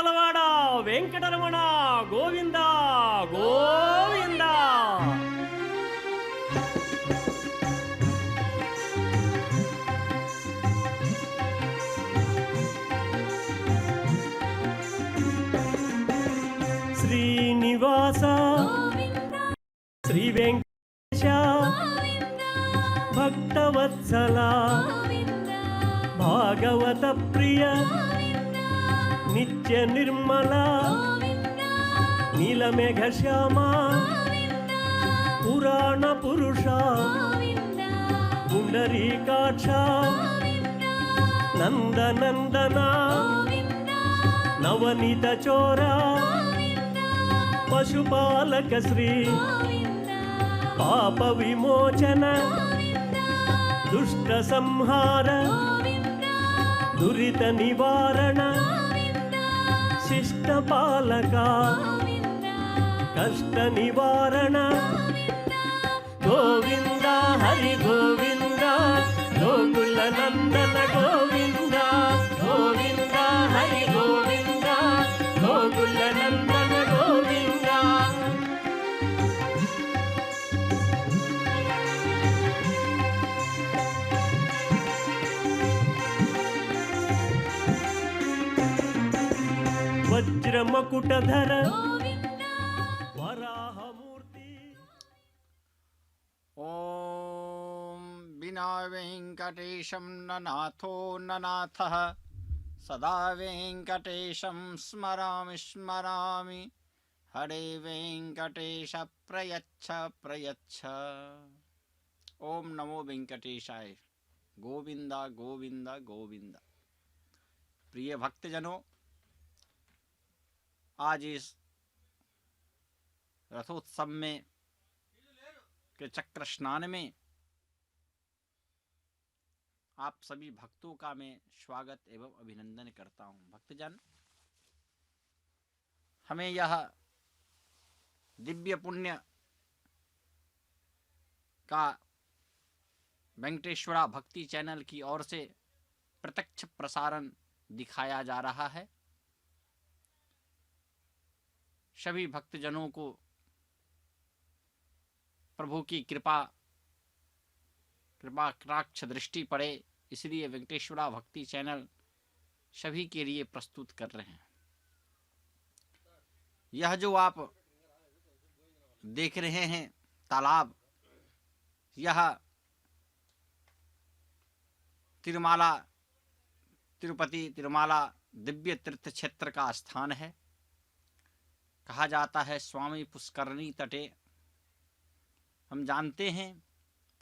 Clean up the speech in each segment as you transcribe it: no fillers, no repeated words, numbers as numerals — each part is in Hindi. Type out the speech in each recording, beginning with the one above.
వేములవాడ వెంకటరమణ గోవింద గోవింద. శ్రీనివాస శ్రీ వెంకటేశ భక్తవత్సల భాగవత ప్రియ నిత్య నిర్మల నీలమేఘ శ్యామ పురాణ పురుష పుండరీకాక్ష నందనందన నవనీత చోర పశుపాలక శ్రీ పాప విమోచన దుష్ట సంహార దురిత నివారణ శిష్ట పాలక కష్ట నివారణ గోవింద హరి గోవింద గోకుల నందన గోవింద గోవింద హరి గోవింద గోకుల నందన గోవింద. వజ్రమకుటధర వరాహమూర్తి. ఓం వినా వెంకటేశం ననాథో ననాథః సదా వెంకటేశం స్మరామి స్మరామి హరే వెంకటేశ ప్రయచ్ఛ ప్రయచ్ఛ. ఓం నమో వెంకటేశాయ. गोविंद गोविंद गोविंद. प्रिय भक्तजनों, आज इस रथोत्सव में के चक्र स्नान में आप सभी भक्तों का मैं स्वागत एवं अभिनंदन करता हूं. भक्तजन, हमें यह दिव्य पुण्य का वेंकटेश्वरा भक्ति चैनल की ओर से प्रत्यक्ष प्रसारण दिखाया जा रहा है. सभी भक्तजनों को प्रभु की कृपा कटाक्ष दृष्टि पड़े, इसलिए वेंकटेश्वरा भक्ति चैनल सभी के लिए प्रस्तुत कर रहे हैं. यह जो आप देख रहे हैं तालाब, यह तिरुपति तिरुमाला दिव्य तीर्थ क्षेत्र का स्थान है. कहा जाता है स्वामी पुष्करणी तटे. हम जानते हैं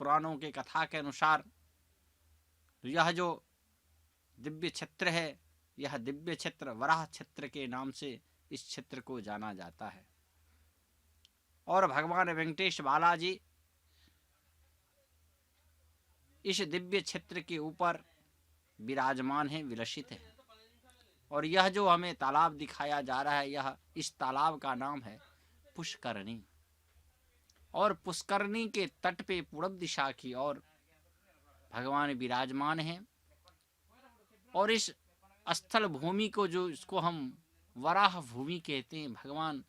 पुराणों के कथा के अनुसार यह जो दिव्य क्षेत्र है, यह दिव्य क्षेत्र वराह क्षेत्र के नाम से इस क्षेत्र को जाना जाता है. और भगवान वेंकटेश बालाजी इस दिव्य क्षेत्र के ऊपर विराजमान है, विलसित है. और यह जो हमें तालाब दिखाया जा रहा है, यह इस तालाब का नाम है पुष्करणी. और पुष्करणी के तट पे पूर्व दिशा की ओर भगवान विराजमान हैं. और इस स्थल भूमि को, जो इसको हम वराह भूमि कहते हैं, भगवान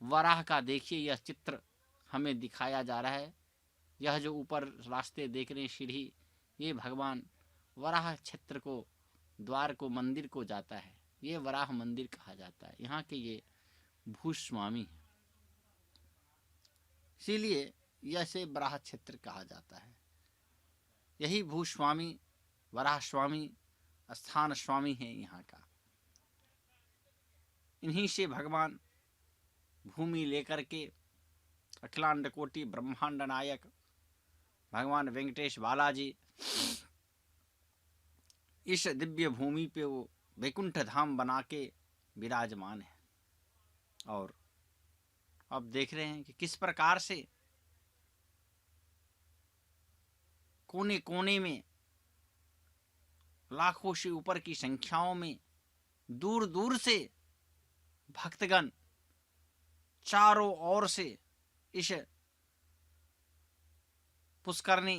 वराह का देखिए यह चित्र हमें दिखाया जा रहा है. यह जो ऊपर रास्ते देख रहे हैं, सीढ़ी, ये भगवान वराह क्षेत्र को, द्वार को, मंदिर को जाता है. ये वराह मंदिर कहा जाता है. यहाँ के ये भूस्वामी हैं, इसीलिए यह से वराह क्षेत्र कहा जाता है. यही भूस्वामी, वराह स्वामी, स्थान स्वामी है यहाँ का. इन्हीं से भगवान भूमि लेकर के अखिलांड कोटि ब्रह्मांड नायक भगवान वेंकटेश बालाजी इस दिव्य भूमि पे वो वैकुंठ धाम बना के विराजमान है. और अब देख रहे हैं कि किस प्रकार से कोने कोने में लाखों से ऊपर की संख्याओं में दूर दूर से भक्तगण चारों ओर से इस पुष्करणी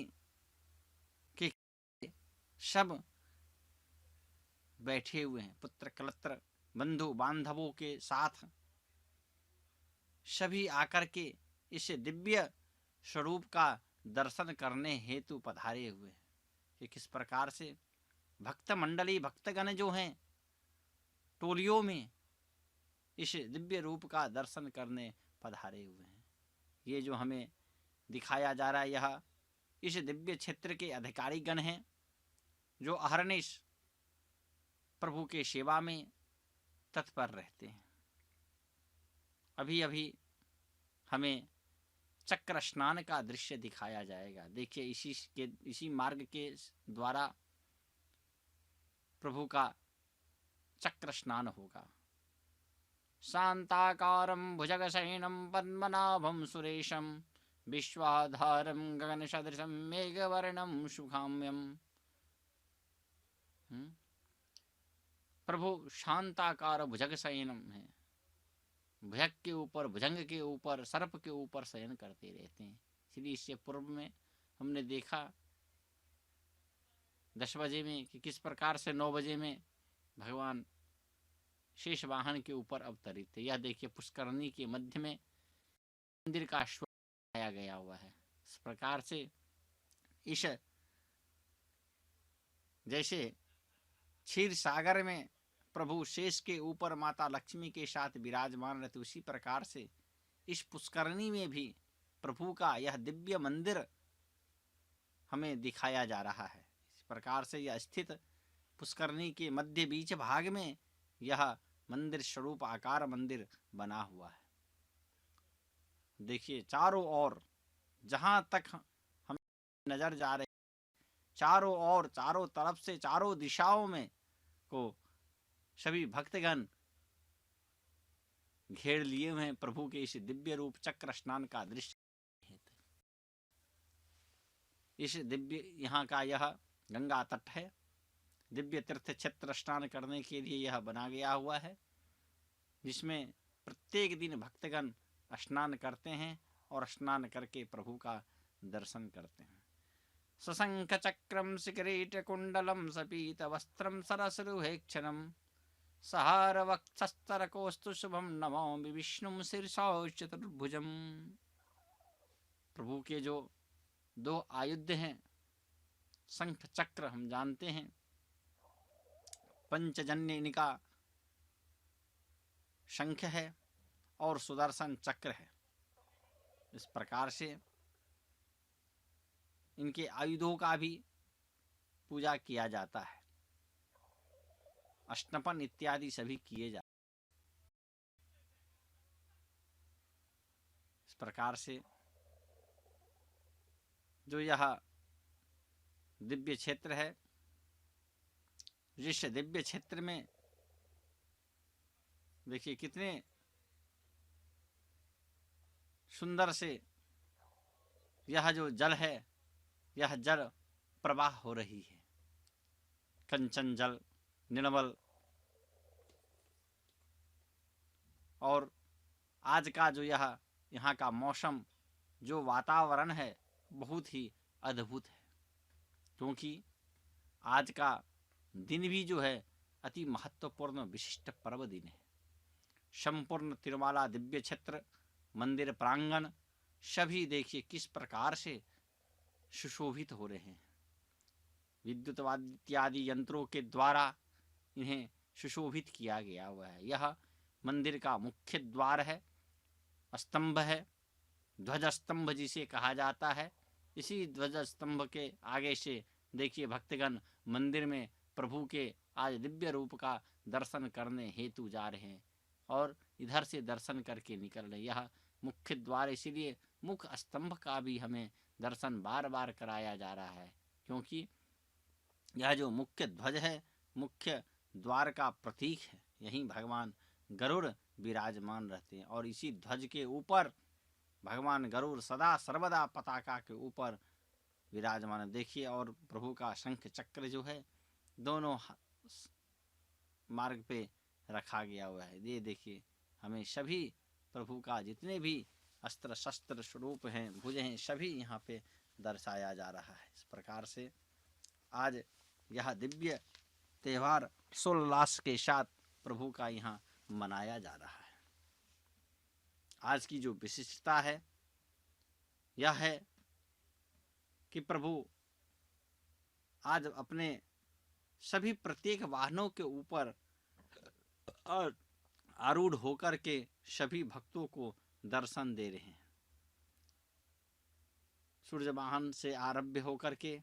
सब बैठे हुए हैं. पुत्र कलत्र बंधु बांधवों के साथ सभी आकर के इस दिव्य स्वरूप का दर्शन करने हेतु पधारे हुए हैं कि किस प्रकार से भक्त मंडली भक्तगण जो हैं टोलियों में इस दिव्य रूप का दर्शन करने पधारे हुए हैं। ये जो हमें दिखाया जा रहा है यह इस दिव्य क्षेत्र के अधिकारी गण हैं जो अहरनिश प्रभु के सेवा में तत्पर रहते हैं। अभी अभी हमें चक्र स्नान का दृश्य दिखाया जाएगा। देखिए इसी मार्ग के द्वारा प्रभु का चक्र स्नान होगा। शांताकारं भुजगशयनं पद्मनाभं सुरेशं विश्वाधारं गगनसदृशं मेघवर्णं शुभाम्यं। प्रभु शांताकार भुजगशयनम है, भुजग के ऊपर, भुजंग के ऊपर, सर्प के ऊपर शयन करते रहते हैं। इसलिए इससे पूर्व में हमने देखा 10 बजे में कि किस प्रकार से 9 बजे में भगवान शेष वाहन के ऊपर अवतरित थे। यह देखिए पुष्करणी के मध्य में मंदिर का बनाया गया हुआ है। इस प्रकार से इस जैसे क्षीर सागर में प्रभु शेष के ऊपर माता लक्ष्मी के साथ विराजमान रहते, उसी प्रकार से इस पुष्करणी में भी प्रभु का यह दिव्य मंदिर हमें दिखाया जा रहा है। इस प्रकार से यह स्थित पुष्करणी के मध्य बीच भाग में यह मंदिर स्वरूप आकार मंदिर बना हुआ है। देखिए चारों ओर जहां तक हम नजर जा रहे, चारों ओर, चारों तरफ से, चारों दिशाओं में को सभी भक्तगण घेर लिए हुए हैं प्रभु के इस दिव्य रूप चक्र स्नान का दृश्य। इस दिव्य यहाँ का यह गंगा तट है। दिव्य तीर्थ क्षेत्र स्नान करने के लिए यह बना गया हुआ है, जिसमें प्रत्येक दिन भक्तगण स्नान करते हैं और स्नान करके प्रभु का दर्शन करते हैं। सशंख चक्रम शिखरीट कुंडलम सपीत वस्त्रम सरसरुहेक्षणम सहार वक्षस्तर कौस्तु शुभम नमामि विष्णु शीर्षा चतुर्भुजम। प्रभु के जो 2 आयुध हैं, शंख चक्र हम जानते हैं, पंचजन्य इनका शंख है और सुदर्शन चक्र है। इस प्रकार से इनके आयुधों का भी पूजा किया जाता है। अष्टपन इत्यादि सभी किए जाते। इस प्रकार से जो यह दिव्य क्षेत्र है, जिस दिव्य क्षेत्र में देखिए कितने सुंदर से यह जो जल है, यह जल प्रवाह हो रही है, कंचन जल, निर्मल। और आज का जो यह यहाँ का मौसम, जो वातावरण है, बहुत ही अद्भुत है, क्योंकि आज का दिन भी जो है अति महत्वपूर्ण विशिष्ट पर्व दिन है। संपूर्ण तिरुमाला दिव्य क्षेत्र, मंदिर प्रांगण सभी देखिए किस प्रकार से सुशोभित हो रहे हैं। विद्युत इत्यादि यंत्रों के द्वारा इन्हें सुशोभित किया गया हुआ है। यह मंदिर का मुख्य द्वार है, स्तंभ है, ध्वज स्तंभ जिसे कहा जाता है। इसी ध्वज स्तंभ के आगे से देखिए भक्तगण मंदिर में प्रभु के आज दिव्य रूप का दर्शन करने हेतु जा रहे हैं और इधर से दर्शन करके निकल रहे। यह मुख्य द्वार, इसीलिए मुख स्तंभ का भी हमें दर्शन बार बार कराया जा रहा है, क्योंकि यह जो मुख्य ध्वज है, मुख्य द्वार का प्रतीक है। यहीं भगवान गरुड़ विराजमान रहते हैं और इसी ध्वज के ऊपर भगवान गरुड़ सदा सर्वदा पताका के ऊपर विराजमान देखिए। और प्रभु का शंख चक्र जो है दोनों मार्ग पे रखा गया हुआ है। ये देखिए हमें सभी प्रभु का जितने भी अस्त्र शस्त्र स्वरूप हैं, भुज हैं, सभी यहाँ पे दर्शाया जा रहा है। इस प्रकार से आज यह दिव्य त्यौहार सोल्लास के साथ प्रभु का यहाँ मनाया जा रहा है। आज की जो विशिष्टता है यह है कि प्रभु आज अपने सभी प्रत्येक वाहनों के ऊपर आरूढ़ होकर के सभी भक्तों को दर्शन दे रहे हैं। सूर्य वाहन से आरंभ होकर के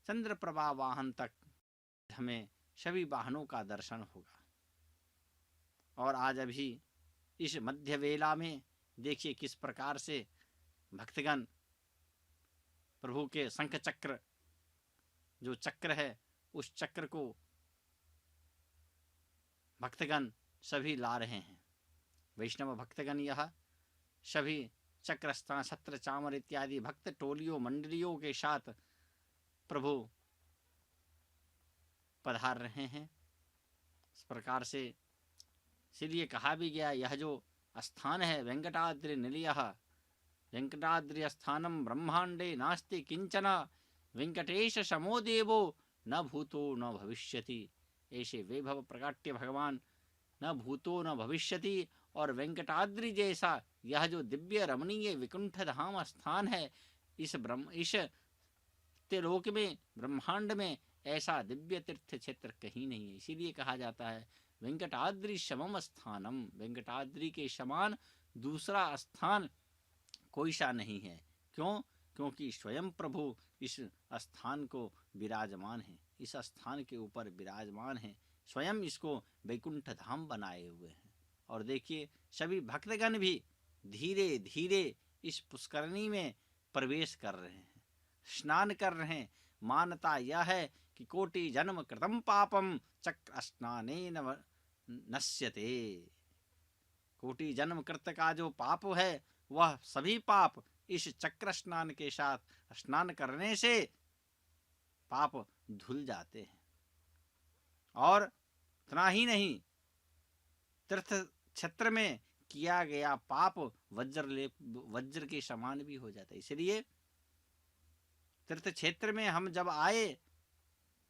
चंद्रप्रभा वाहन तक हमें सभी वाहनों का दर्शन होगा। और आज अभी इस मध्य वेला में देखिए किस प्रकार से भक्तगण प्रभु के शंख चक्र, जो चक्र है उस चक्र को भक्तगण सभी ला रहे हैं। वैष्णव भक्तगण यह सभी चक्र, छत्र, चामर इत्यादि भक्त टोलियों मंडलियों के साथ प्रभु पधार रहे हैं। इस प्रकार से इसलिए कहा भी गया यह जो स्थान है वेंकटाद्रि निलयः, वेंकटाद्रि स्थानम ब्रह्मांडे नास्ति किंचन, वेंकटेश समो देवो न भूतो न भविष्यति। ऐसे वैभव प्रकाट्य भगवान न भूतो न भविष्यति। और वेंकटाद्रि जैसा यह जो दिव्य रमणीय विकुंठ धाम स्थान है, इस त्रिलोक में, ब्रह्मांड में ऐसा दिव्य तीर्थ क्षेत्र कहीं नहीं है। इसीलिए कहा जाता है वेंकटाद्रि समम स्थानम, वेंकटाद्रि के समान दूसरा स्थान कोई सा नहीं है। क्यों? क्योंकि स्वयं प्रभु इस स्थान को विराजमान है, इस स्थान के ऊपर विराजमान है, स्वयं इसको वैकुंठ धाम बनाए हुए हैं। और देखिए सभी भक्तगण भी धीरे धीरे इस पुष्करणी में प्रवेश कर रहे हैं, स्नान कर रहे हैं। मान्यता यह है कि कोटि जन्म कृतम पापम चक्र स्नानेन नश्यते। कोटि जन्म कृत का जो पाप है वह सभी पाप इस चक्र स्नान के साथ स्नान करने से पाप धुल जाते हैं। और इतना ही नहीं, तीर्थ क्षेत्र में किया गया पाप वज्र के समान भी हो जाता है। इसलिए तीर्थ क्षेत्र में हम जब आए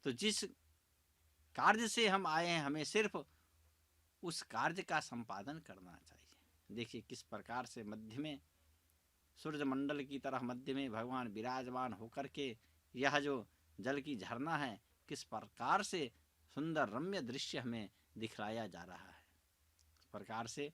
तो जिस कार्य से हम आए हैं हमें सिर्फ उस कार्य का संपादन करना चाहिए। देखिए किस प्रकार से मध्य में सूर्य मंडल की तरह मध्य में भगवान विराजमान होकर के यह जो जल की झरना है किस प्रकार से सुंदर रम्य दृश्य हमें दिखलाया जा रहा है। इस प्रकार से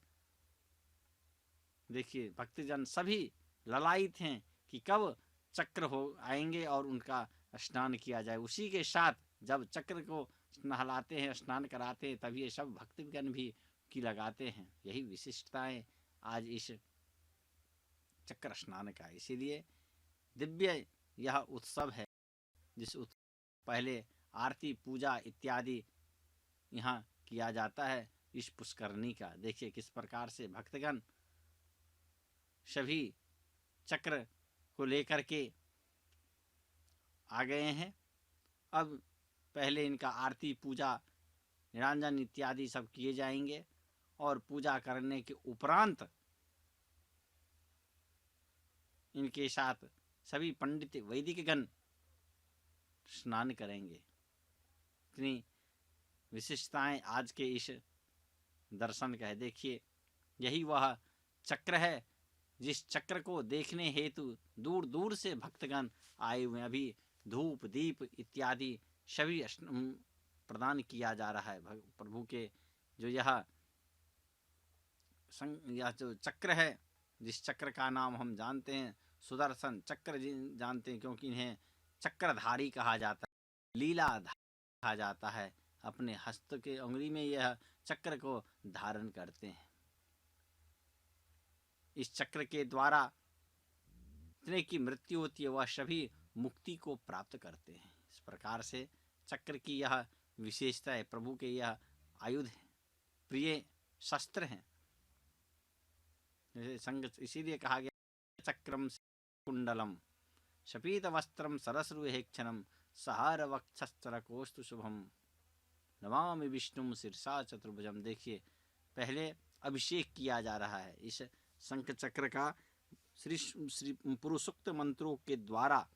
देखिए भक्तजन सभी ललायित हैं कि कब चक्र हो आएंगे और उनका स्नान किया जाए। उसी के साथ जब चक्र को नहलाते हैं, स्नान कराते हैं, तभी ये सब भक्तगण भी की लगाते हैं। यही विशिष्टताएं आज इस चक्र स्नान का। इसीलिए दिव्य यह उत्सव है जिस पहले आरती पूजा इत्यादि यहाँ किया जाता है इस पुष्करणी का। देखिए किस प्रकार से भक्तगण सभी चक्र को लेकर के आ गए हैं। अब पहले इनका आरती पूजा निरंजन इत्यादि सब किए जाएंगे और पूजा करने के उपरांत इनके साथ सभी पंडित वैदिक गण स्नान करेंगे। इतनी विशिष्टताएं आज के इस दर्शन का है। देखिए यही वह चक्र है जिस चक्र को देखने हेतु दूर दूर से भक्तगण आए हुए हैं। अभी धूप दीप इत्यादि सभी प्रदान किया जा रहा है प्रभु के। जो यह जो चक्र है, जिस चक्र का नाम हम जानते हैं सुदर्शन चक्र जानते हैं, क्योंकि इन्हें चक्रधारी कहा जाता है, लीलाधारी कहा जाता है। अपने हस्त के उंगली में यह चक्र को धारण करते हैं। इस चक्र के द्वारा जितने की मृत्यु होती है वह सभी मुक्ति को प्राप्त करते हैं। इस प्रकार से चक्र की यह विशेषता है। प्रभु के यह आयुध है, प्रिय शस्त्र हैं। इसीलिए कहा गया चक्रम कुंडलम शपीत वस्त्रम सरसरुहेक्षणम सहार वक्षस्त्रकोस्तु शुभम नमामि विष्णुम शीर्षा चतुर्भुजम। देखिए पहले अभिषेक किया जा रहा है इस शंख चक्र का श्री पुरुषोक्त मंत्रों के द्वारा,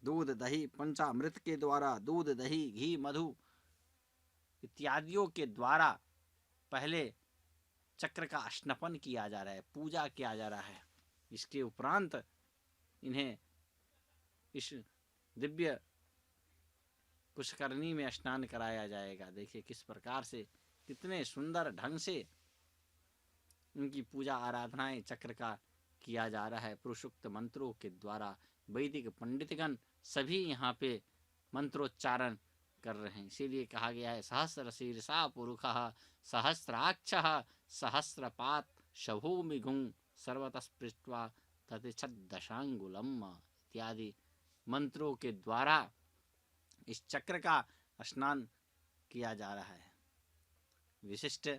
दूध दही पंचामृत के द्वारा, दूध दही घी मधु इत्यादियों के द्वारा पहले चक्र का स्नान किया जा रहा है, पूजा किया जा रहा है। इसके उपरांत इन्हें इस दिव्य पुष्करणी में स्नान कराया जाएगा। देखिए किस प्रकार से, कितने सुंदर ढंग से उनकी पूजा आराधनाएं चक्र का किया जा रहा है। पुरुषोक्त मंत्रों के द्वारा वैदिक पंडितगण सभी यहाँ पे मंत्रोच्चारण कर रहे हैं। इसीलिए कहा गया है सहस्र शीर्षा पुरुषः सहस्राक्षः सहस्रपात शभूमिगुं सर्वतः पृष्ट्वा ततिच्छद्दशांगुलम इत्यादि मंत्रों के द्वारा इस चक्र का स्नान किया जा रहा है। विशिष्ट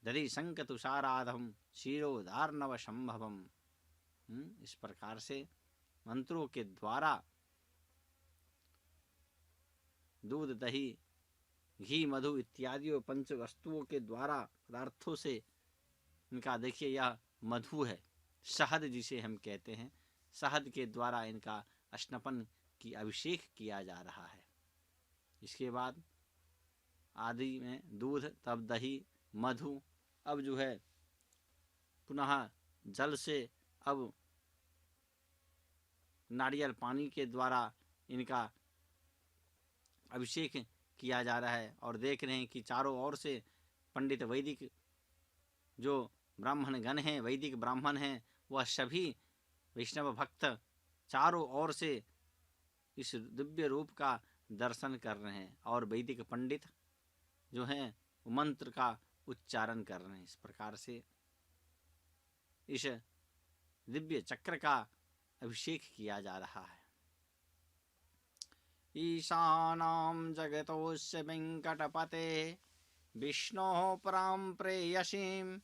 दधि शंख तुषाराधम क्षीरोदार्णव संभवम, इस प्रकार से मंत्रों के द्वारा दूध दही घी मधु इत्यादि पंच वस्तुओं के द्वारा पदार्थों से इनका, देखिए यह मधु है, शहद जिसे हम कहते हैं, शहद के द्वारा इनका स्नान की अभिषेक किया जा रहा है। इसके बाद आदि में दूध, तब दही मधु, अब जो है पुनः जल से, अब नारियल पानी के द्वारा इनका अभिषेक किया जा रहा है। और देख रहे हैं कि चारों ओर से पंडित वैदिक जो ब्राह्मण गण हैं, वैदिक ब्राह्मण हैं, वह सभी वैष्णव भक्त चारों ओर से इस दिव्य रूप का दर्शन कर रहे हैं और वैदिक पंडित जो हैं मंत्र का उच्चारण कर रहे हैं। इस प्रकार से इस दिव्य चक्र का अभिषेक किया जा रहा है। ईशानां जगतोस्य वेंकटपते विष्णोः परां प्रेयसीं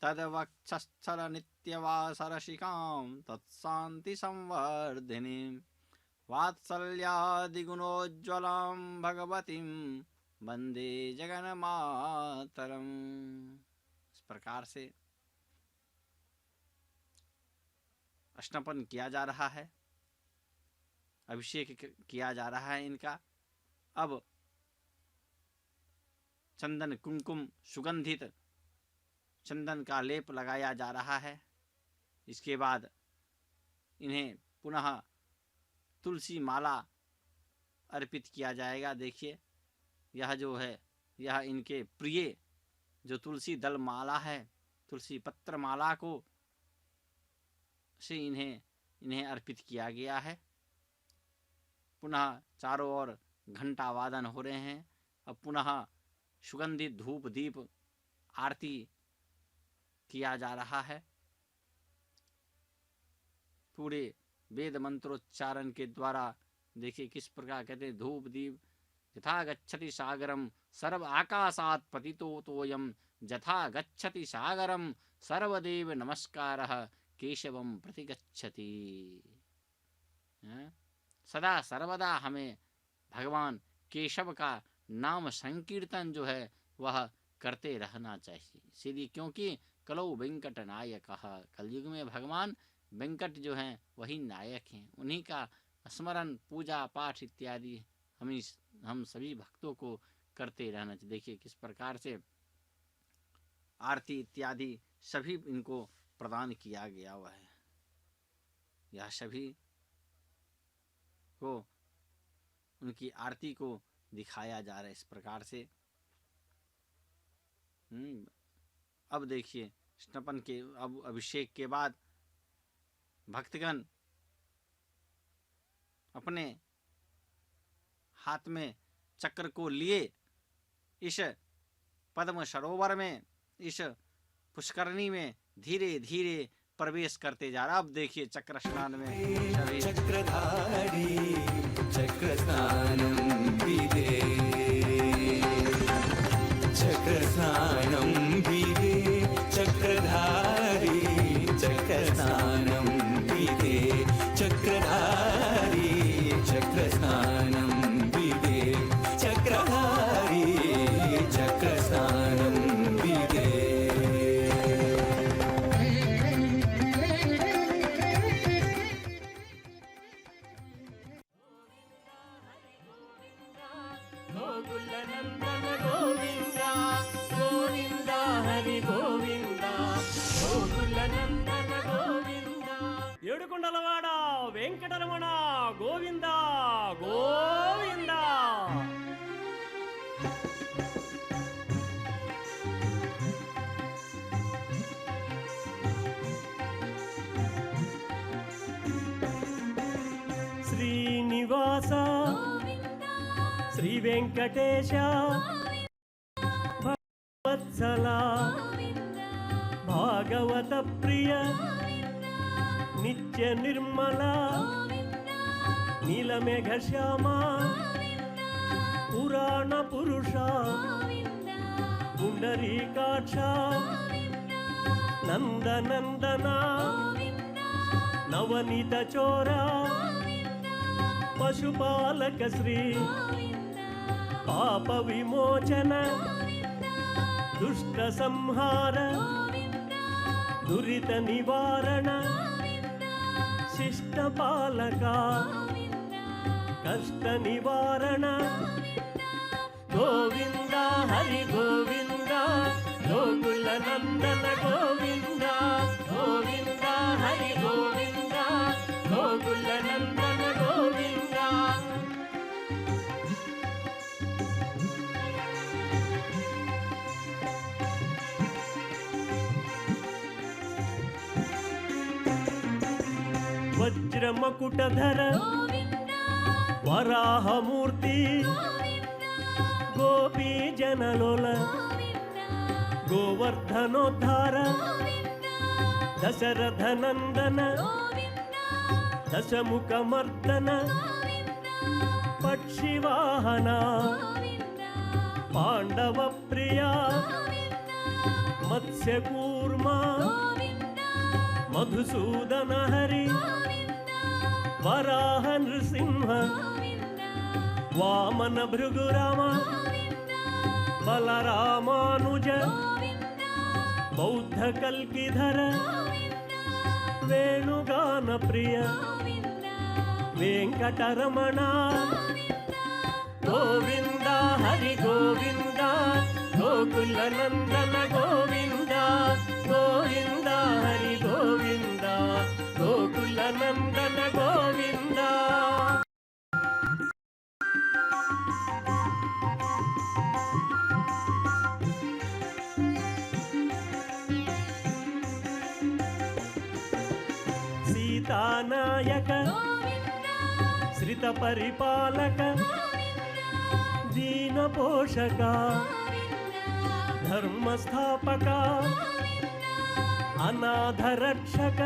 तद्वक्षस्थल नित्यवासरसिकां तत्शान्ति संवर्धिनीं वात्सल्यादिगुणोज्ज्वलां भगवतीं वंदे जगन्मातरम्। इस प्रकार से स्नान किया जा रहा है, अभिषेक किया जा रहा है इनका। अब चंदन कुमकुम सुगंधित चंदन का लेप लगाया जा रहा है। इसके बाद इन्हें पुनः तुलसी माला अर्पित किया जाएगा। देखिए यह जो है, यह इनके प्रिय जो तुलसी दल माला है, तुलसी पत्र माला को से इन्हें अर्पित किया गया है। पुनः चारों ओर घंटा वादन हो रहे हैं। अब पुनः सुगंधित धूप दीप आरती किया जा रहा है। पूरे वेद मंत्रोच्चारण के द्वारा देखिए किस प्रकार कहते हैं, धूप दीप यथा गच्छति सागरम सर्व आकाशात् पतितो तोयम यथा गच्छति सागरम सर्वदेव नमस्कारः केशवम प्रतिगच्छति। सदा सर्वदा हमें भगवान केशव का नाम संकीर्तन जो है वह करते रहना चाहिए। इसीलिए क्योंकि कलौ वेंकट नायकः, कलयुग में भगवान वेंकट जो हैं वही नायक हैं। उन्हीं का स्मरण पूजा पाठ इत्यादि हम सभी भक्तों को करते रहना चाहिए। देखिए किस प्रकार से आरती इत्यादि सभी इनको प्रदान किया गया हुआ है। यह सभी को उनकी आरती को दिखाया जा रहा है इस प्रकार से। अब देखिए स्नान के, अब अभिषेक के बाद भक्तगण अपने हाथ में चक्र को लिए इस पद्म सरोवर में, इस पुष्करणी में धीरे धीरे प्रवेश करते जा रहा। अब देखिए चक्र स्नान में चक्रधारी चक्र स्नानं विदे, चक्र स्नानं विदे चक्रधारी चक्र स्नानं विदे, चक्रधारी चक्र स्नानं विदे, चक्रधारी चक्र स्नानं विदे। गोकुल नंदन ఏడుకొండలవాడ వెంకటరమణ గోవింద గోవింద. శ్రీనివాస శ్రీ వెంకటేశ వత్సల భాగవత ప్రియ నిత్య నిర్మల నీలమేఘ శ్యామ పురాణ పురుష పుండరీకాక్ష నందనందన నవనీత చోర పశుపాలక శ్రీ పాప విమోచన దుష్ట సంహార దురిత నివారణ శిష్ట పాలక కష్ట నివారణ గోవింద హరి గోవింద గోకుల నందన గోవింద గోవింద హరి గోవింద గోకుల నందన గోవింద. వజ్రమకుటధర వరాహమూర్తి గోపీ జనలోల గోవర్ధనోద్ధార దశరథ నందన దశముఖమర్దన పక్షివాహన పాండవ ప్రియ మత్స్యకూర్మ మధుసూదన హరి వరాహ నృసింహ వామన భృగురామ బలరామానుజ బౌద్ధ కల్కిధర వేణుగాన ప్రియ వెంకటరమణ గోవింద హరి గోవింద గోకుల నందన గోవింద గోవింద హరి గోవింద గోకుల నందన గోవింద. సీతానాయక శ్రిత పరిపాలక దీన పోషక ధర్మ స్థాపక అనాథ రక్షక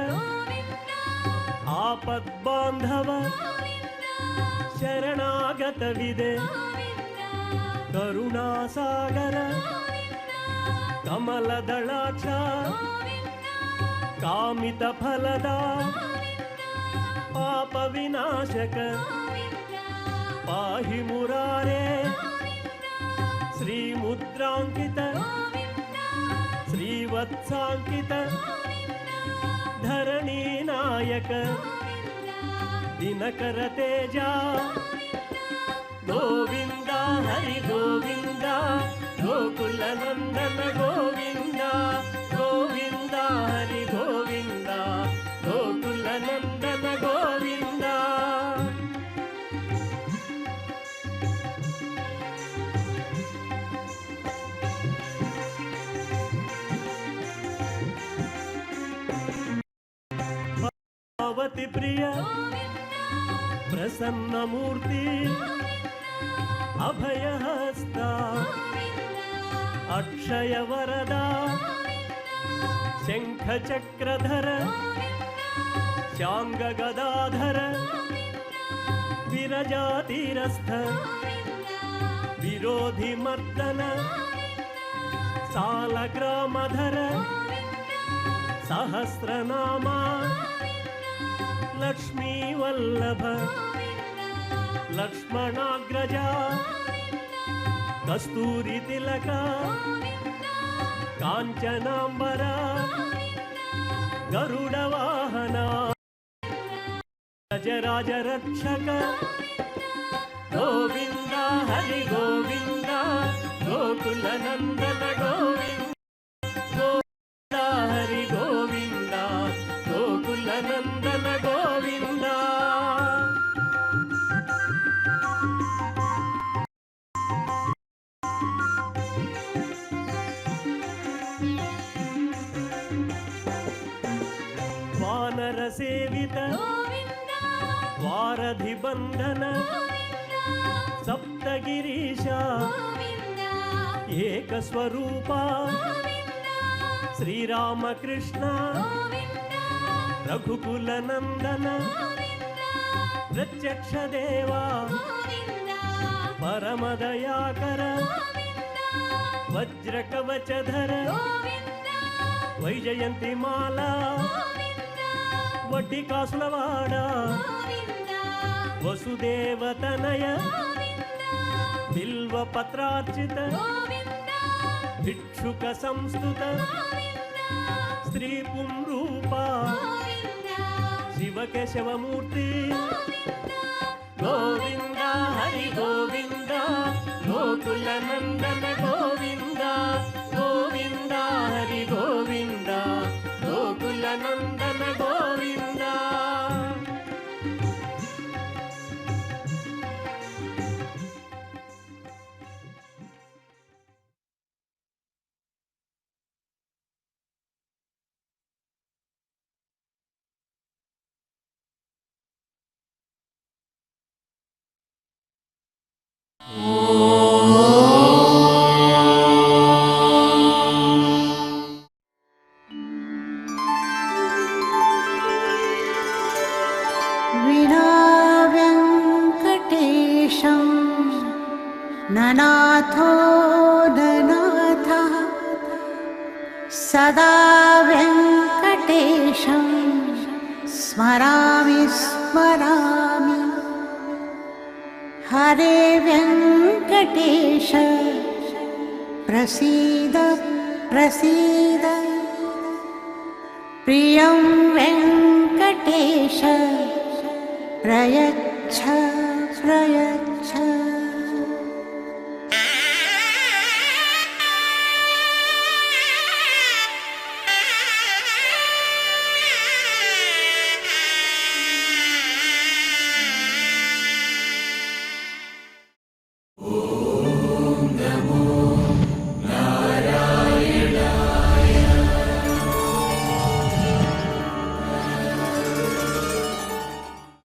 ఆపద్బాంధవ శరణాగత విదే కరుణాసాగర కమలదళాక్ష కామిత ఫలదా పాప వినాశక పాహి మురారే శ్రీముద్రాంకిత శ్రీవత్సాంకిత ధరణీ నాయక దినకర తేజ గోవింద హరి గోవింద గోకుల నందన గోవింద గోవింద హరి గోవింద గోకుల నందన గోవింద. భగవతి ప్రియ ప్రసన్నమూర్తి అభయహస్త అక్షయ వరద శంఖ చక్రధర శాంగ గదాధర విరజాతిరస్థ విరోధి మర్దన సాలగ్రామధర సహస్రనామ లక్ష్మీ వల్లభ లక్ష్మణాగ్రజ కస్తూరి తిలక కాంచనాంబర గరుడ వాహన గజరాజ రక్షక గోవింద హరి గోవింద గోకుల నందన గోవింద గోవింద హరి గోవింద గోకుల నందన గోవింద. गिरिवर सेवित वारधि बंधन सप्तगिरीश एक स्वरूपा श्रीराम कृष्ण रघुकुल नंदन प्रत्यक्ष देवा परम दयाकर वज्र कवचधर वैजयंती माला वड्डी कासुलवाड वसुदेव तनय बिल्व पत्रार्चित भिक्षुक संस्तुत स्त्री पुंरूपा शिव केशवमूर्ति गोविंद हरि गोविंद गोकुल नंदन गोविंद गोविंद हरि गोविंद गोकुल नंदन गोविंद विना वेङ्कटेशं ननाथो ननाथः सदा वेङ्कटेशं स्मरामि स्मरामि हरे वेङ्कटेश प्रसीद प्रसीद प्रियं वेङ्कटेश प्रयच्छ प्रयच्छ